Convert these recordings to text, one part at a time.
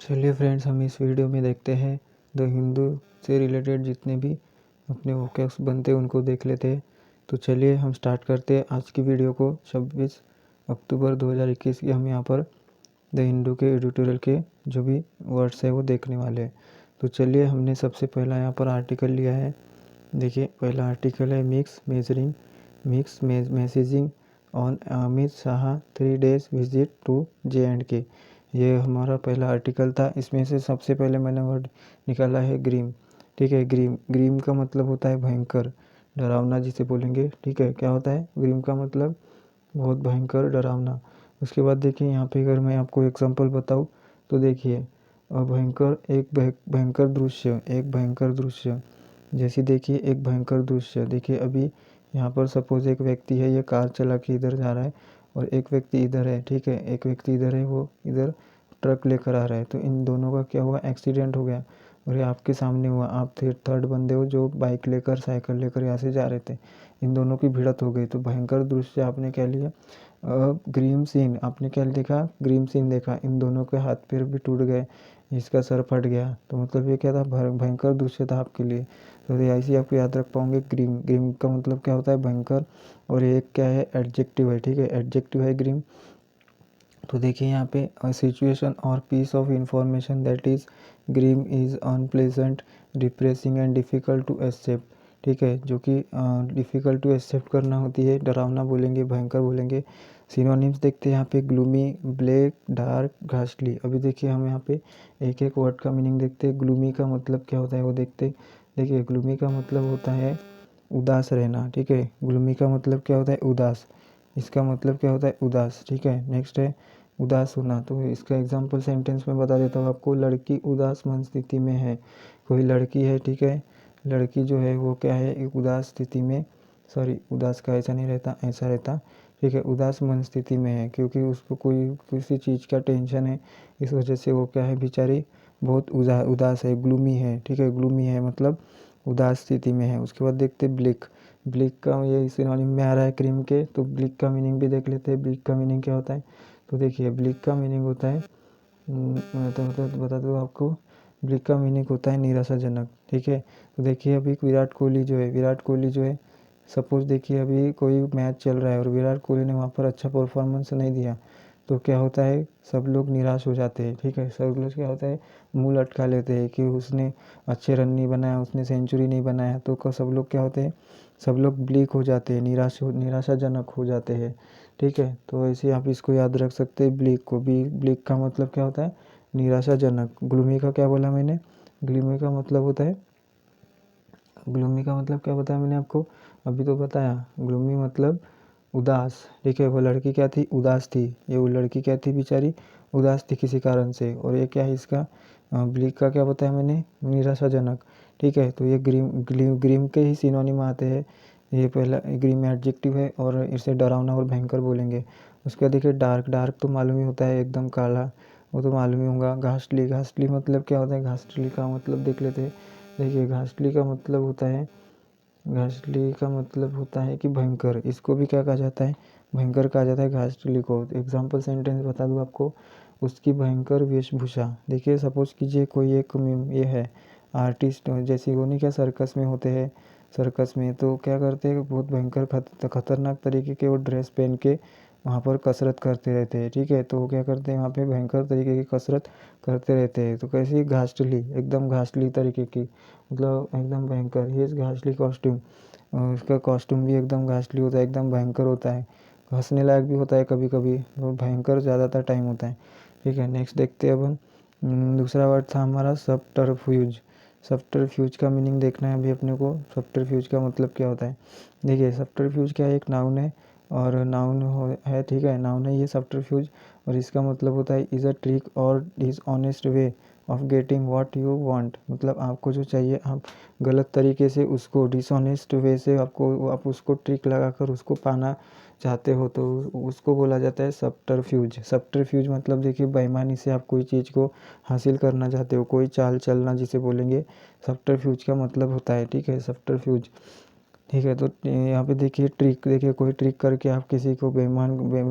चलिए फ्रेंड्स, हम इस वीडियो में देखते हैं द हिंदू से रिलेटेड जितने भी अपने वोकैब्स बनते हैं उनको देख लेते हैं। तो चलिए हम स्टार्ट करते हैं आज की वीडियो को। 26 अक्टूबर 2021 की हम यहाँ पर द हिंदू के एडिटोरियल के जो भी वर्ड्स है वो देखने वाले हैं। तो चलिए, हमने सबसे पहला यहाँ पर आर्टिकल लिया है। देखिए, पहला आर्टिकल है mix messaging on Amit Shah 3 days visit to J&K। ये हमारा पहला आर्टिकल था। इसमें से सबसे पहले मैंने वर्ड निकाला है ग्रीम। ठीक है, ग्रीम का मतलब होता है भयंकर, डरावना जिसे बोलेंगे। ठीक है, क्या होता है ग्रीम का मतलब? बहुत भयंकर, डरावना। उसके बाद देखिए यहाँ पे, अगर मैं आपको एग्जांपल बताऊँ तो देखिए, भयंकर एक भयंकर दृश्य। जैसे देखिए, एक भयंकर दृश्य। देखिए अभी यहाँ पर सपोज एक व्यक्ति है, ये कार चला के इधर जा रहा है और एक व्यक्ति इधर है। ठीक है, एक व्यक्ति इधर है, वो इधर ट्रक लेकर आ रहा है। तो इन दोनों का क्या हुआ? एक्सीडेंट हो गया और ये आपके सामने हुआ। आप थर्ड बंदे हो जो बाइक लेकर, साइकिल लेकर यहाँ से जा रहे थे। इन दोनों की भिड़त हो गई। तो भयंकर दृश्य आपने क्या लिया? Grim scene. आपने क्या देखा? ग्रीम सीन देखा। इन दोनों के हाथ पैर भी टूट गए, इसका सर फट गया। तो मतलब ये क्या था? भयंकर दृश्य था आपके लिए। तो ये ऐसे आप याद रख पाओगे। ग्रीम का मतलब क्या होता है? भयंकर। और ये क्या है? एडजेक्टिव है। ठीक है, एडजेक्टिव है ग्रीम। तो देखिए यहाँ पे सिचुएशन और piece of information that is grim is unpleasant, depressing and difficult to accept. ठीक है, जो कि डिफ़िकल्ट टू एक्सेप्ट करना होती है। डरावना बोलेंगे, भयंकर बोलेंगे। सिनोनिम्स देखते हैं यहाँ पे, ग्लूमी, ब्लैक, डार्क, घासली। अभी देखिए हम यहाँ पे एक एक वर्ड का मीनिंग देखते हैं। ग्लूमी का मतलब क्या होता है वो देखते हैं। देखिए, ग्लूमी का मतलब होता है उदास रहना। ठीक है, ग्लूमी का मतलब क्या होता है? उदास। इसका मतलब क्या होता है? उदास। ठीक है, नेक्स्ट है उदास होना। तो इसका एग्जाम्पल सेंटेंस में बता देता हूँ आपको। लड़की उदास मन स्थिति में है। कोई लड़की है, ठीक है, लड़की जो है वो क्या है? एक उदास स्थिति में, सॉरी, उदास का ऐसा नहीं रहता, ऐसा रहता। ठीक है, उदास मन स्थिति में है क्योंकि उसको कोई किसी चीज़ का टेंशन है, इस वजह से वो क्या है? बेचारी बहुत उदास है, ग्लूमी है। ठीक है, ग्लूमी है मतलब उदास स्थिति में है। उसके बाद देखते ब्लिक। ब्लिक का ये सिनोनिम में आ रहा है क्रीम के। तो ब्लिक का मीनिंग भी देख लेते हैं। ब्लिक का मीनिंग क्या होता है? तो देखिए, ब्लिक का मीनिंग होता है, मैं तो बता दूँ आपको, ब्लिक का मीनिंग होता है निराशाजनक। ठीक है, तो देखिए अभी विराट कोहली जो है, सपोज देखिए अभी कोई मैच चल रहा है और विराट कोहली ने वहाँ पर अच्छा परफॉर्मेंस नहीं दिया, तो क्या होता है? सब लोग निराश हो जाते हैं। ठीक है, सब लोग क्या होता है? मुँह लटका लेते हैं कि उसने अच्छे रन नहीं बनाया, उसने सेंचुरी नहीं बनाया। तो सब लोग क्या होते हैं? सब लोग ब्लिक हो जाते हैं, निराशाजनक हो जाते हैं। ठीक है, तो ऐसे आप इसको याद रख सकते हैं ब्लिक को भी। ब्लिक का मतलब क्या होता है? निराशाजनक। ग्लूमी का क्या बोला मैंने? ग्लूमी का मतलब होता है, ग्लूमी का मतलब क्या बताया मैंने आपको? अभी तो बताया। ग्लूमी मतलब उदास। ठीक है, वो लड़की क्या थी? उदास थी। ये वो लड़की क्या थी? बेचारी उदास थी किसी कारण से। और ये क्या है इसका? ब्लिक का क्या बताया मैंने? निराशाजनक। ठीक है, तो ये ग्रीम के ही सिनोनिम आते हैं। ये पहला ग्रीम एडजेक्टिव है और इसे डरावना और भयंकर बोलेंगे। उसके बाद देखिए डार्क तो मालूम ही होता है, एकदम काला, वो तो मालूम ही होगा। घासली मतलब क्या होता है? घासली का मतलब देख लेते हैं। देखिए, घासली का मतलब होता है कि भयंकर। इसको भी क्या कहा जाता है? भयंकर कहा जाता है घासली को। एग्जाम्पल सेंटेंस बता दूँ आपको, उसकी भयंकर वेशभूषा। देखिए सपोज कीजिए कोई एक ये है आर्टिस्ट, जैसे वो नहीं क्या सर्कस में होते हैं, सर्कस में तो क्या करते हैं? बहुत भयंकर खतरनाक तरीके के वो ड्रेस पहन के वहाँ पर कसरत करते रहते हैं। ठीक है, तो वो क्या करते हैं? वहाँ पे भयंकर तरीके की कसरत करते रहते हैं। तो कैसी? घासली, एकदम घासली तरीके की, मतलब एकदम भयंकर। ये घासली कॉस्ट्यूम, और उसका कॉस्ट्यूम भी एकदम घासली होता है, एकदम भयंकर होता है। हंसने लायक भी होता है कभी कभी, वो भयंकर ज़्यादातर टाइम होता है। ठीक है, नेक्स्ट देखते हैं अपन। दूसरा वर्ड था हमारा सबटरफ्यूज। सबटरफ्यूज का मीनिंग देखना है अभी अपने को। सबटरफ्यूज का मतलब क्या होता है? देखिए, सबटरफ्यूज क्या है? एक नाउन है और है। ठीक है, नाउन है ये सबटरफ्यूज। और इसका मतलब होता है इज़ अ ट्रिक और dishonest way of getting what you want. मतलब आपको जो चाहिए, आप गलत तरीके से उसको, डिसऑनेस्ट वे से आप उसको ट्रिक लगाकर उसको पाना चाहते हो, तो उसको बोला जाता है सबटरफ्यूज। सबटरफ्यूज मतलब देखिए, बेईमानी से आप कोई चीज़ को हासिल करना चाहते हो, कोई चाल चलना जिसे बोलेंगे, सबटरफ्यूज का मतलब होता है। ठीक है, सबटरफ्यूज। ठीक है। तो यहाँ पे देखिए ट्रिक, देखिए कोई ट्रिक करके आप किसी को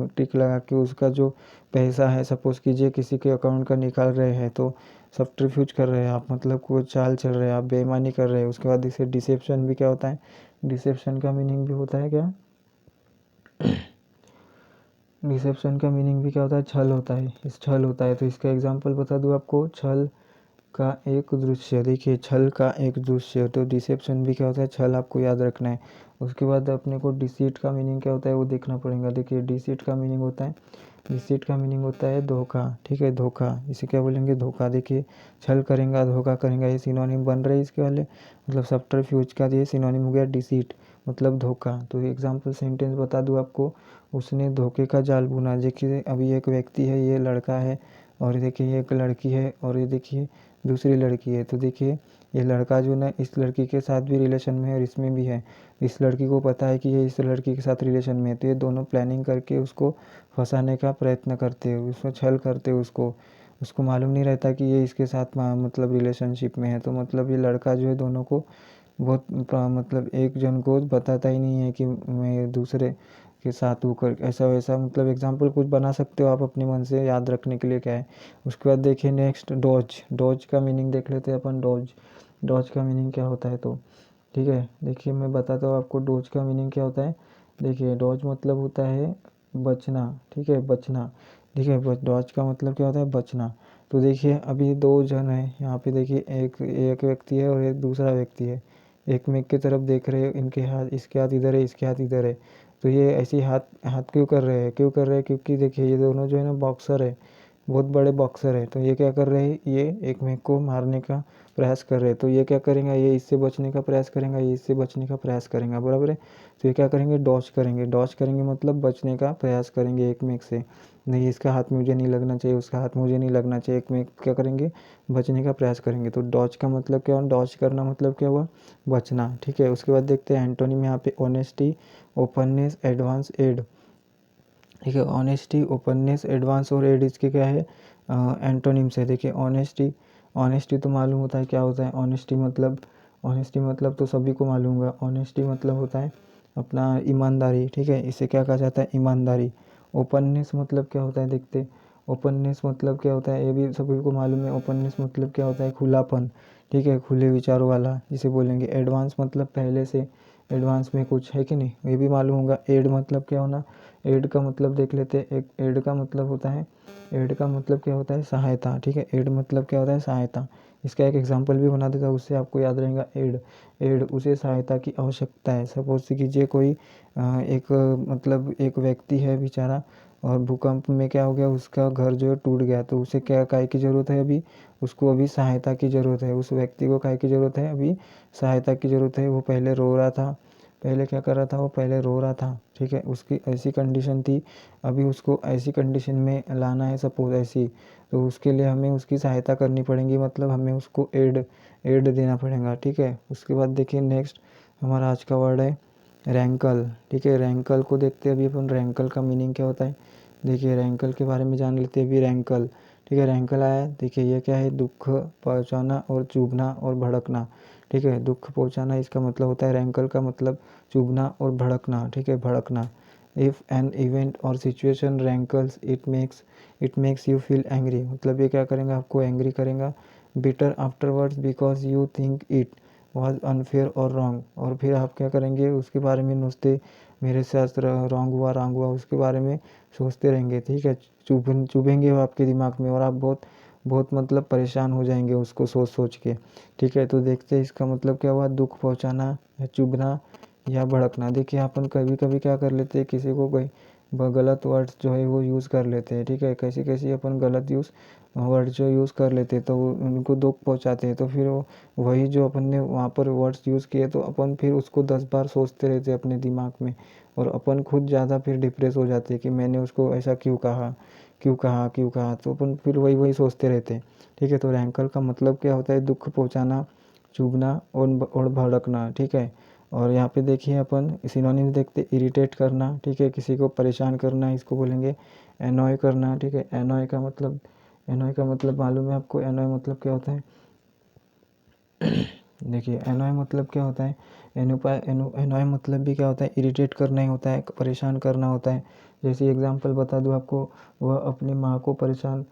ट्रिक लगा के उसका जो पैसा है सपोज़ कीजिए किसी के अकाउंट का निकाल रहे हैं, तो सब्टरफ्यूज कर रहे हैं आप, मतलब कोई चाल चल रहे हैं आप, बेईमानी कर रहे हैं। उसके बाद इसे डिसेप्शन भी क्या होता है, डिसेप्शन का मीनिंग भी होता है क्या, डिसेप्शन का मीनिंग भी क्या होता है, छल होता है। इस छल होता है, तो इसका एग्जांपल बता दूँ आपको, छल का एक दृश्य। देखिए छल का एक दृश्य, तो डिसेप्शन भी क्या होता है, छल, आपको याद रखना है। उसके बाद अपने को डिसीट का मीनिंग क्या होता है वो देखना पड़ेगा। देखिए डिसीट का मीनिंग होता है, डिसीट का मीनिंग होता है धोखा। ठीक है, धोखा, इसे क्या बोलेंगे, धोखा। देखिए छल करेंगे, धोखा करेंगे, ये सिनोनिम बन रहे हैं इसके वाले, मतलब सब्टरफ्यूज का ये सिनोनिम हो गया डिसीट, मतलब धोखा। तो एग्जाम्पल सेंटेंस बता दूँ आपको, उसने धोखे का जाल बुना। देखिए अभी एक व्यक्ति है, ये लड़का है, और देखिए ये एक लड़की है, और ये देखिए दूसरी लड़की है। तो देखिए ये लड़का जो ना इस लड़की के साथ भी रिलेशन में है और इसमें भी है। इस लड़की को पता है कि ये इस लड़की के साथ रिलेशन में है, तो ये दोनों प्लानिंग करके उसको फंसाने का प्रयत्न करते हैं, उसमें छल करते हैं उसको। उसको मालूम नहीं रहता कि ये इसके साथ मतलब रिलेशनशिप में है। तो मतलब ये लड़का जो है दोनों को बहुत मतलब एक जन को बताता ही नहीं है कि मैं दूसरे के साथ होकर ऐसा वैसा, मतलब एग्जाम्पल कुछ बना सकते हो आप अपने मन से, याद रखने के लिए क्या है। उसके बाद देखिए नेक्स्ट डॉज, डॉज का मीनिंग देख लेते हैं अपन। डॉज, डॉज का मीनिंग क्या होता है, तो ठीक है देखिए मैं बताता हूँ आपको डॉज का मीनिंग क्या होता है। देखिए डॉज मतलब होता है बचना। ठीक है, बचना। ठीक है, डॉज का मतलब क्या होता है, बचना। तो देखिए अभी दो जन है यहाँ पे, देखिए एक एक व्यक्ति है और एक दूसरा व्यक्ति है, एक मेक की तरफ देख रहे हो, इनके हाथ, इसके हाथ इधर है, इसके हाथ इधर है। तो ये ऐसे हाथ हाथ क्यों कर रहे हैं, क्यों कर रहे हैं, क्योंकि देखिए ये दोनों जो है ना बॉक्सर है, बहुत बड़े बॉक्सर है। तो ये क्या कर रहे हैं, ये एक मेक को मारने का प्रयास कर रहे हैं। तो ये क्या करेंगे, ये इससे बचने का प्रयास करेंगे, ये इससे बचने का प्रयास करेंगे, बराबर है। तो ये क्या करेंगे, डॉज करेंगे। डॉज करेंगे मतलब बचने का प्रयास करेंगे एक मेक से, नहीं इसका हाथ मुझे नहीं लगना चाहिए, उसका हाथ मुझे नहीं लगना चाहिए, एक में क्या करेंगे, बचने का प्रयास करेंगे। तो डॉज का मतलब क्या हुआ, डॉज करना मतलब क्या हुआ, बचना। ठीक है, उसके बाद देखते हैं एंटोनिम यहाँ पे, ऑनेस्टी, ओपननेस, एडवांस, एड। ठीक है, ऑनेस्टी, ओपननेस, एडवांस और एड इसके क्या है, एंटोनिम्स है। देखिए ऑनेस्टी, ऑनेस्टी तो मालूम होता है क्या होता है, ऑनेस्टी मतलब, ऑनेस्टी मतलब तो सभी को मालूम होगा। ऑनेस्टी मतलब होता है अपना ईमानदारी। ठीक है, इसे क्या कहा जाता है, ईमानदारी। ओपननेस मतलब क्या होता है, देखते, ओपननेस मतलब क्या होता है, ये भी सभी को मालूम है। ओपननेस मतलब क्या होता है, खुलापन। ठीक है, खुले विचारों वाला जिसे बोलेंगे। एडवांस मतलब पहले से एडवांस में कुछ है कि नहीं, ये भी मालूम होगा। एड मतलब क्या होना, एड का मतलब देख लेते हैं। एक एड का मतलब होता है, एड का मतलब क्या होता है, सहायता। ठीक है, एड मतलब क्या होता है, सहायता। इसका एक एग्जांपल भी बना देता हूँ, उससे आपको याद रहेगा। एड, एड, उसे सहायता की आवश्यकता है। सपोज कीजिए कोई एक मतलब एक व्यक्ति है बेचारा, और भूकंप में क्या हो गया, उसका घर जो है टूट गया। तो उसे क्या काय की ज़रूरत है अभी, उसको अभी सहायता की ज़रूरत है। उस व्यक्ति को काय की ज़रूरत है, अभी सहायता की ज़रूरत है। वो पहले रो रहा था, पहले क्या कर रहा था, वो पहले रो रहा था। ठीक है, उसकी ऐसी कंडीशन थी, अभी उसको ऐसी कंडीशन में लाना है सपोज ऐसी, तो उसके लिए हमें उसकी सहायता करनी पड़ेगी, मतलब हमें उसको एड, एड देना पड़ेगा। ठीक है, उसके बाद देखिए नेक्स्ट हमारा आज का वर्ड है रैंकल। ठीक है, रैंकल को देखते हैं अभी अपन, रैंकल का मीनिंग क्या होता है। देखिए रैंकल के बारे में जान लेते हैं अभी, रैंकल। ठीक है, रैंकल आया, देखिए ये क्या है, दुख पहुंचाना और चुभना और भड़कना। ठीक है, दुख पहुंचाना इसका मतलब होता है, रैंकल का मतलब चुभना और भड़कना। ठीक है, भड़कना। If an event or situation rankles it makes you feel angry, मतलब ये क्या करेंगे, आपको एंग्री करेगा। Bitter afterwards because you think it was unfair or wrong, और फिर आप क्या करेंगे, उसके बारे में नुस्ते, मेरे साथ रॉन्ग हुआ, रॉन्ग हुआ, उसके बारे में सोचते रहेंगे। ठीक है, चुभेंगे वो आपके दिमाग में, और आप बहुत बहुत मतलब परेशान हो जाएंगे उसको सोच सोच के। ठीक है, तो देखते हैं इसका मतलब क्या हुआ, दुख पहुंचाना या चुभना या भड़कना। देखिए अपन कभी कभी क्या कर लेते हैं, किसी को कोई गलत वर्ड्स जो है वो यूज़ कर लेते हैं। ठीक है, कैसे कैसे अपन गलत वर्ड जो यूज़ कर लेते हैं, तो उनको दुख पहुंचाते हैं। तो फिर वही जो अपन ने वहाँ पर वर्ड्स यूज़ किए, तो अपन फिर उसको 10 बार सोचते रहते हैं अपने दिमाग में, और अपन खुद ज़्यादा फिर डिप्रेस हो जाते हैं कि मैंने उसको ऐसा क्यों कहा, क्यों कहा, क्यों कहा। तो अपन फिर वही वही सोचते रहते हैं। ठीक है, तो रैंकल का मतलब क्या होता है, दुख पहुँचाना, चुभना और भड़कना। ठीक है, और यहाँ पे देखिए अपन सिनोनिम्स देखते, इरिटेट करना। ठीक है, किसी को परेशान करना, इसको बोलेंगे एनॉय करना। ठीक है, एनॉय का मतलब, एनॉय का मतलब मालूम है आपको, एनॉय मतलब क्या होता है देखिए एनॉय मतलब क्या होता है, एनॉय मतलब भी क्या होता है, इरिटेट करना ही होता है, परेशान करना होता है। जैसे एग्जांपल बता दूँ आपको, वह अपनी माँ को परेशान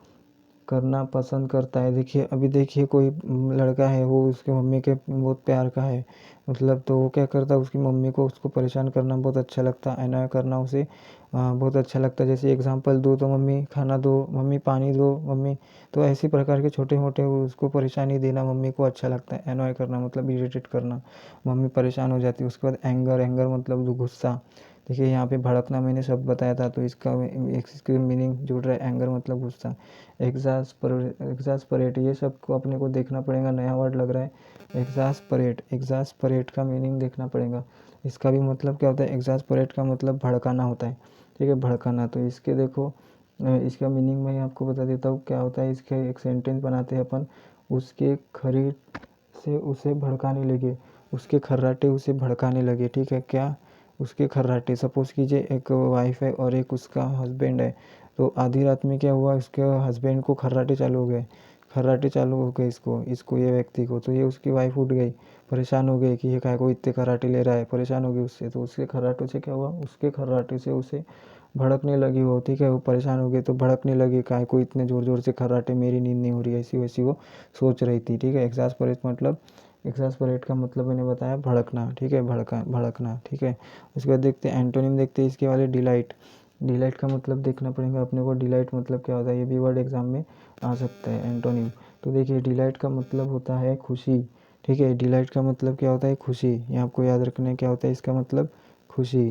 करना पसंद करता है। देखिए अभी देखिए कोई लड़का है, वो उसकी मम्मी के बहुत प्यार का है, मतलब तो वो क्या करता है, उसकी मम्मी को उसको परेशान करना बहुत अच्छा लगता है, एनॉय करना उसे बहुत अच्छा लगता है। जैसे एग्जांपल दो तो मम्मी खाना दो, मम्मी पानी दो, मम्मी, तो ऐसी प्रकार के छोटे मोटे उसको परेशानी देना मम्मी को अच्छा लगता है। एनॉय करना मतलब इरिटेट करना, मम्मी परेशान हो जाती है। उसके बाद एंगर, एंगर मतलब जो गुस्सा। देखिए यहाँ पे भड़कना मैंने शब्द बताया था, तो इसकी मीनिंग जुड़ रहा है, एंगर मतलब गुस्सा। एग्जास्परेट, ये सब को अपने को देखना पड़ेगा, नया वर्ड लग रहा है। एग्जास्परेट, एग्जास्परेट का मीनिंग देखना पड़ेगा। इसका भी मतलब क्या होता है, एग्जास्परेट का मतलब भड़काना होता है, ठीक है, भड़काना। तो इसके देखो इसका मीनिंग मैं आपको बता देता हूँ क्या होता है। इसके एक सेंटेंस बनाते हैं अपन, उसके खरीद से उसे भड़काने लगे, उसके खर्राटे उसे भड़काने लगे, ठीक है। क्या, उसके खर्राटे। सपोज़ कीजिए एक वाइफ है और एक उसका हस्बैंड है, तो आधी रात में क्या हुआ, उसके हस्बैंड को खर्राटे चालू हो गए, खर्राटे चालू हो गए इसको ये व्यक्ति को। तो ये उसकी वाइफ उठ गई, परेशान हो गई कि ये काय को इतने खर्राटे ले रहा है, परेशान हो गई उससे। तो उसके खर्राटों से क्या हुआ, उसके खर्राटे से उसे भड़कने लगी वो, ठीक है। वो परेशान हो गई तो भड़कने लगी, काय को इतने ज़ोर ज़ोर से खर्राटे, मेरी नींद नहीं हो रही है, ऐसी वैसी वो सोच रही थी, ठीक है। एग्जास्परेट का मतलब मैंने बताया भड़कना, ठीक है, भड़कना, ठीक है। उसके बाद देखते हैं एंटोनिम, देखते हैं इसके वाले डिलाइट। डिलाइट का मतलब देखना पड़ेगा अपने को, डिलाइट मतलब क्या होता है, ये भी वर्ड एग्जाम में आ सकता है, एंटोनिम। तो देखिए डिलाइट का मतलब होता है खुशी, ठीक है। डिलाइट का मतलब क्या होता है, खुशी। ये आपको याद रखना है क्या होता है इसका मतलब, खुशी।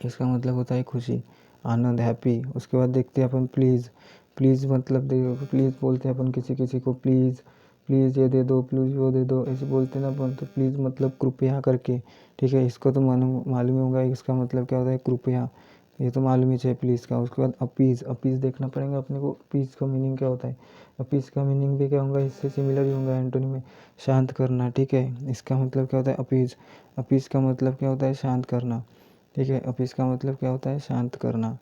इसका मतलब होता है खुशी, आनंद, हैप्पी। उसके बाद देखते हैं अपन प्लीज़। प्लीज़ मतलब देखो, प्लीज़ बोलते हैं अपन किसी किसी को, प्लीज़, प्लीज़ ये दे दो, प्लीज़ वो दे दो, ऐसे बोलते हैं ना अपन। तो प्लीज़ मतलब कृपया करके, ठीक है। इसको तो मालूम ही होगा इसका मतलब क्या होता है, कृपया, ये तो मालूम ही है प्लीज़ का। उसके बाद अपीज़, अपीज़ देखना पड़ेगा अपने को, अपीज़ का मीनिंग क्या होता है। अपीज़ का मीनिंग भी क्या होगा, इससे सिमिलर ही होगा एंटोनिम में, शांत करना, ठीक है। इसका मतलब क्या होता है अपीज़, अपीज़ का मतलब क्या होता है, शांत करना, ठीक है। अपीज़ का मतलब क्या होता है, शांत करना,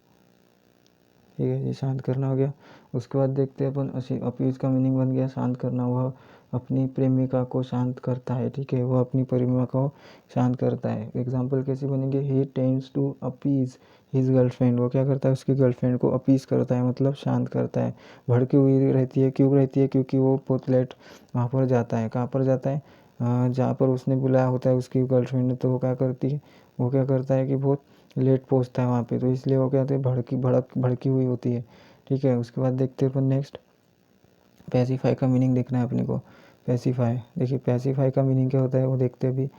ठीक है। ये शांत करना हो गया। उसके बाद देखते हैं अपन अपीज़ का मीनिंग बन गया शांत करना। वह अपनी प्रेमिका को शांत करता है, ठीक है, वह अपनी प्रेमिका को शांत करता है। एग्जाम्पल कैसे बनेंगे, he tends to appease his girlfriend, वो क्या करता है, उसकी गर्लफ्रेंड को अपीज़ करता है, मतलब शांत करता है। भड़की हुई रहती है, क्यों रहती है, क्योंकि वो बहुत लेट वहाँ पर जाता है, कहाँ पर जाता है, जहाँ पर उसने बुलाया होता है उसकी गर्लफ्रेंड ने। तो वो क्या करती है, वो क्या करता है कि बहुत लेट पहुँचता है वहाँ पे, तो इसलिए वो क्या होती है, भड़की हुई होती है, ठीक है। उसके बाद देखते हैं अपन नेक्स्ट, पैसिफाई का मीनिंग देखना है अपने को। पैसिफाई, देखिए पैसिफाई का मीनिंग क्या होता है वो देखते हैं अभी।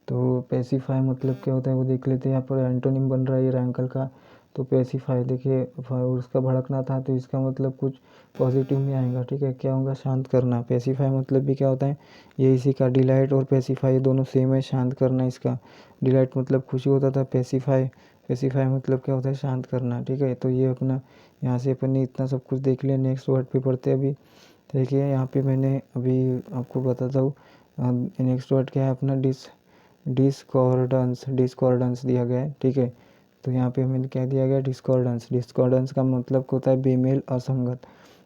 तो पैसिफाई मतलब क्या होता है वो देख लेते हैं। यहाँ पर एंटोनिम बन रहा है ये रैंकल का। तो पैसिफाई देखिए, उसका भड़कना था तो इसका मतलब कुछ पॉजिटिव में आएगा, ठीक है। क्या होगा, शांत करना। पैसिफाई मतलब भी क्या होता है, ये इसी का, डिलाइट और पैसिफाई दोनों सेम है, शांत करना इसका। डिलाइट मतलब खुशी होता था, पैसिफाई, पैसिफाई मतलब क्या होता है, शांत करना, ठीक है। तो ये अपना यहाँ से अपन ने इतना सब कुछ देख लिया। नेक्स्ट वर्ड पे पढ़ते हैं अभी। देखिए यहाँ पे मैंने अभी आपको बताता हूँ, नेक्स्ट वर्ड क्या है अपना, डिस्कॉर्डेंस, डिस्कॉर्डेंस दिया गया है, ठीक है। तो यहाँ पे हमें क्या दिया गया, डिस्कॉर्डेंस। डिस्कॉर्डेंस का मतलब होता है बेमेल, असंगत,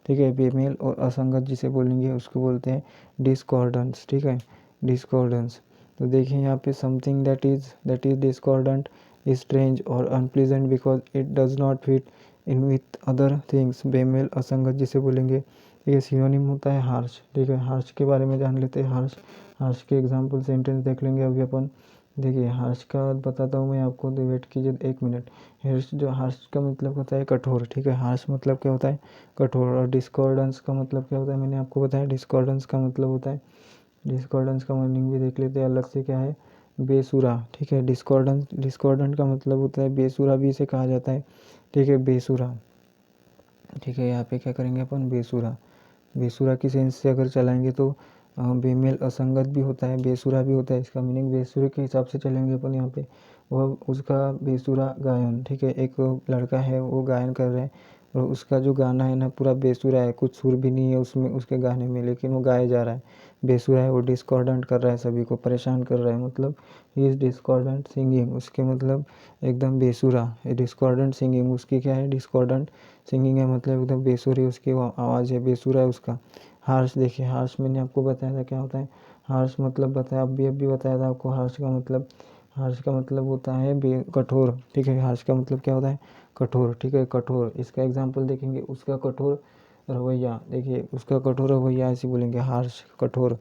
ठीक है। बेमेल और असंगत जिसे बोलेंगे उसको बोलते हैं डिस्कॉर्डेंस, ठीक है, डिस्कॉर्डेंस। तो देखिए यहाँ पे something that is discordant is strange or unpleasant because it does not fit in with other things. बेमेल, असंगत जिसे बोलेंगे, ठीक है। सिनोनिम होता है हार्श, ठीक है। हार्श के बारे में जान लेते हैं। हार्श, हार्श के एग्जाम्पल सेंटेंस देख लेंगे अभी अपन। देखिए हार्श का बताता हूँ मैं आपको, तो वेट कीजिए एक मिनट। हार्श का मतलब होता है कठोर, ठीक है। हार्श मतलब क्या होता है, कठोर। और डिस्कॉर्डेंस का मतलब क्या होता है, मैंने आपको बताया। डिस्कॉर्डेंस का मतलब होता है, डिस्कॉर्डेंस का मीनिंग भी देख लेते हैं अलग से क्या है, बेसुरा, ठीक है। डिस्कॉर्डेंट का मतलब होता है बेसुरा, भी इसे कहा जाता है, ठीक है, बेसुरा, ठीक है। यहाँ पे क्या करेंगे अपन, बेसुरा। बेसुरा की सेंस से अगर चलाएंगे तो बेमेल, असंगत भी होता है, बेसुरा भी होता है। इसका मीनिंग बेसुरे के हिसाब से चलेंगे अपन यहाँ पे। वह उसका बेसुरा गायन, ठीक है। एक लड़का है वो गायन कर रहा है और उसका जो गाना है ना पूरा बेसुरा है, कुछ सुर भी नहीं है उसमें, उसके गाने में, लेकिन वो गाया जा रहा है, बेसुरा है। वो डिस्कॉर्डेंट कर रहा है, सभी को परेशान कर रहा है, मतलब ही इज़ डिस्कॉर्डेंट सिंगिंग। उसके मतलब एकदम बेसुरा, डिस्कॉर्डेंट सिंगिंग उसकी क्या है, डिस्कॉर्डेंट सिंगिंग है, मतलब एकदम बेसुरी उसकी आवाज़ है, बेसुरा है उसका। हार्श, देखिए हार्श मैंने आपको बताया था क्या होता है। हार्श मतलब बताया, अभी बताया था आपको। हार्श का मतलब होता है कठोर, ठीक है। हार्श का मतलब क्या होता है? कठोर, ठीक है, कठोर। इसका एग्जाम्पल देखेंगे, उसका कठोर रवैया, देखिए उसका कठोर रवैया ऐसे बोलेंगे, हार्श, कठोर।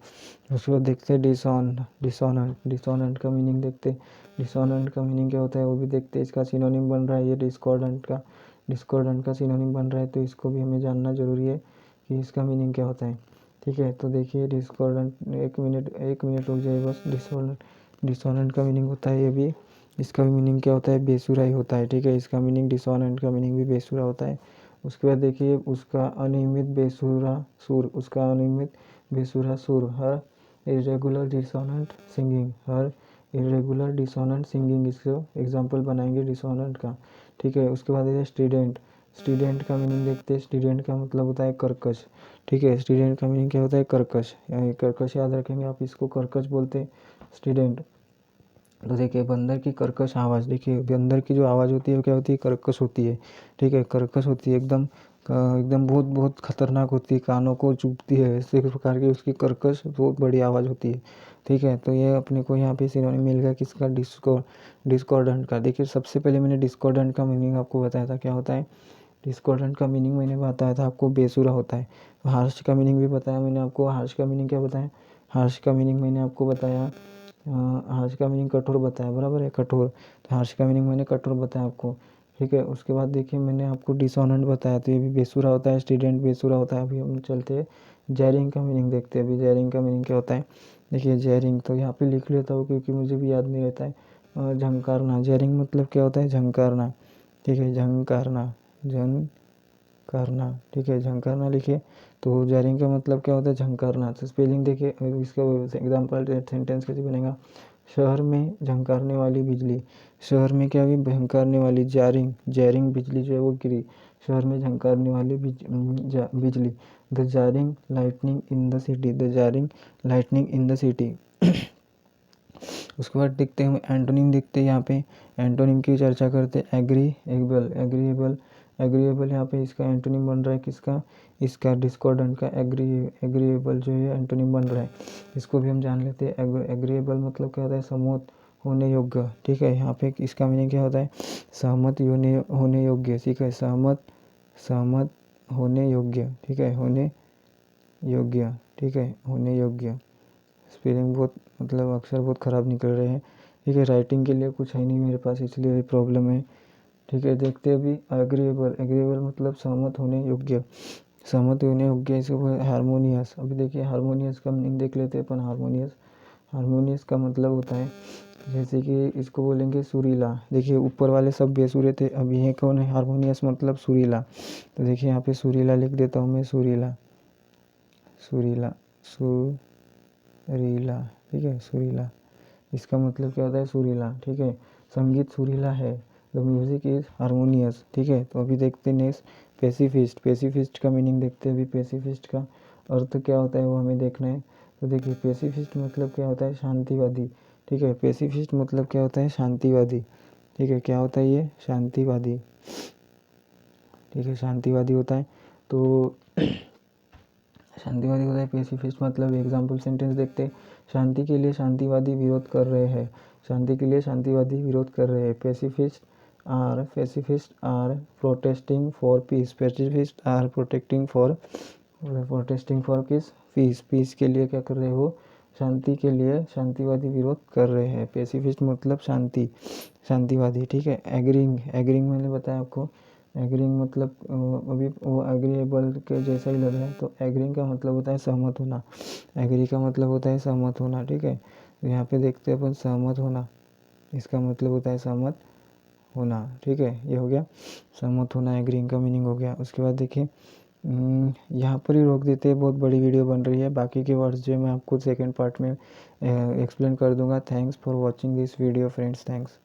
उसके बाद देखते हैं डिसोनेंट का मीनिंग देखते हैं। डिसोनेंट का मीनिंग क्या होता है वो भी देखते हैं। इसका सिनोनिम बन रहा है ये डिस्कॉर्डेंट का सिनोनिम बन रहा है, तो इसको भी हमें जानना जरूरी है कि इसका मीनिंग क्या होता है, ठीक है। तो देखिए डिस्कॉर्डेंट, एक मिनट रुक जाइए बस। डिसोनेंट का मीनिंग होता है ये भी, इसका भी मीनिंग क्या होता है? बेसुरा ही होता है, ठीक है। इसका मीनिंग, डिसोनेंट का मीनिंग भी बेसुरा होता है। उसके बाद देखिए उसका अनियमित बेसुरा सुर, उसका अनियमित बेसुरा सुर, हर इरेगुलर डिसोनेंट सिंगिंग, इसको एग्जाम्पल बनाएंगे डिसोनेंट का, ठीक है। उसके बाद स्टूडेंट का मीनिंग देखते हैं। स्टूडेंट का मतलब होता है कर्कश, ठीक है। स्टूडेंट का मीनिंग क्या होता है? कर्कश, कर्कश याद रखेंगे आप, इसको कर्कश बोलते हैं स्टूडेंट। तो देखिए बंदर की कर्कश आवाज़, देखिए बंदर की जो आवाज़ होती है वो क्या होती है? कर्कश होती है, ठीक है। कर्कश होती है, एकदम बहुत बहुत खतरनाक होती है, कानों को चुभती है, इसी प्रकार की उसकी कर्कश बहुत बड़ी आवाज़ होती है, ठीक है। तो ये अपने को यहाँ पे सिनोनिम मिल गया किसका? डिस्कॉर्डेंट का। देखिए सबसे पहले मैंने डिस्कॉर्डेंट का मीनिंग आपको बताया था, क्या होता है? डिस्कॉर्डेंट का मीनिंग मैंने बताया था आपको, बेसुरा होता है। हार्श का मीनिंग भी बताया मैंने आपको। हार्श का मीनिंग क्या बताया? हार्श का मीनिंग मैंने आपको बताया, हार्श का मीनिंग कठोर बताया, बराबर है, कठोर। तो हार्श का मीनिंग मैंने कठोर बताया आपको, ठीक है। उसके बाद देखिए मैंने आपको डिसोनेंट बताया, तो ये भी बेसुरा होता है, स्टूडेंट बेसुरा होता है। अभी हम चलते हैं जैरिंग का मीनिंग देखते हैं। अभी जैरिंग का मीनिंग क्या होता है? देखिए जैरिंग, तो यहाँ पे लिख लेता हूँ क्योंकि मुझे भी याद नहीं रहता है। झंकारना, जैरिंग मतलब क्या होता है? झंकारना, ठीक है, झंकारना, ठीक है, झंकारना लिखिए। तो जैरिंग का मतलब क्या होता है? झंकारना। तो स्पेलिंग देखिए, इसका एग्जाम्पल सेंटेंस कैसे बनेगा? शहर में झंकारने वाली बिजली, शहर में क्या भी झंकारने वाली, जैरिंग बिजली जो है वो गिरी, शहर में झंकारने वाली बिजली। The jarring lightning in the city, the jarring lightning in the city. उसके बाद देखते हैं हम एंटोनिम, देखते हैं यहाँ पे एंटोनिम की चर्चा करते हैं। एग्रीएबल यहाँ पे इसका एंटोनिम बन रहा है किसका? इसका डिस्कॉर्डेंट का। एग्रीएबल जो है एंटोनिम बन रहा है, इसको भी हम जान लेते हैं। एग्रीएबल मतलब क्या होता है? सहमत होने योग्य, ठीक है। यहाँ पे इसका मीनिंग क्या होता है? सहमत होने योग्य, ठीक है। सहमत होने योग्य, ठीक है, होने योग्य, ठीक है, होने योग्य। स्पेलिंग बहुत, मतलब अक्षर बहुत ख़राब निकल रहे हैं, ठीक है। राइटिंग के लिए कुछ है नहीं मेरे पास, इसलिए प्रॉब्लम है, ठीक है। देखते हैं अभी एग्रीएबल मतलब सहमत होने योग्य, इसको हारमोनियस। अभी देखिए हारमोनियस का मीनिंग देख लेते हैं अपन। हारमोनियस का मतलब होता है, जैसे कि इसको बोलेंगे सुरीला। देखिए ऊपर वाले सब बेसुरे थे, अब ये कौन है? हारमोनियस मतलब सुरीला। तो देखिए यहाँ पे सुरीला लिख देता हूँ मैं, सुरीला, ठीक है, सुरीला। इसका मतलब क्या होता है? सुरीला, ठीक है। संगीत सुरीला है, द म्यूजिक इज हारमोनियस, ठीक है। तो अभी देखते हैं नेक्स्ट पेसिफिस्ट का मीनिंग देखते हैं। अभी पेसिफिस्ट का अर्थ क्या होता है वो हमें देखना है। तो देखिए पेसिफिस्ट मतलब क्या होता है? शांतिवादी, ठीक है। पेसिफिस्ट मतलब क्या होता है? शांतिवादी, ठीक है। क्या होता है ये? शांतिवादी, ठीक है, शांतिवादी होता है। तो शांतिवादी होता है पेसिफिस्ट मतलब। एग्जाम्पल सेंटेंस देखते हैं। शांति के लिए शांतिवादी विरोध कर रहे हैं, शांति के लिए शांतिवादी विरोध कर रहे हैं। Pacifist are protesting for peace, pacifist are protesting for peace के लिए क्या कर रहे हो? शांति के लिए शांतिवादी विरोध कर रहे हैं। पेसिफिस्ट मतलब शांतिवादी, ठीक है। एग्रिंग मैंने बताया आपको। एग्रिंग मतलब अभी वो एग्रीएबल के जैसा ही लग रहा है। तो एग्रिंग का मतलब होता है सहमत होना, एग्री का मतलब होता है सहमत होना, ठीक है। तो यहाँ पे देखते हैं अपन सहमत होना, इसका मतलब होता है सहमत होना, ठीक है। ये हो गया सहमत होना, एग्रीइंग का मीनिंग हो गया। उसके बाद देखिए यहाँ पर ही रोक देते हैं, बहुत बड़ी वीडियो बन रही है। बाकी के वर्ड्स जो मैं आपको सेकेंड पार्ट में एक्सप्लेन कर दूंगा। Thanks for watching this video friends, thanks.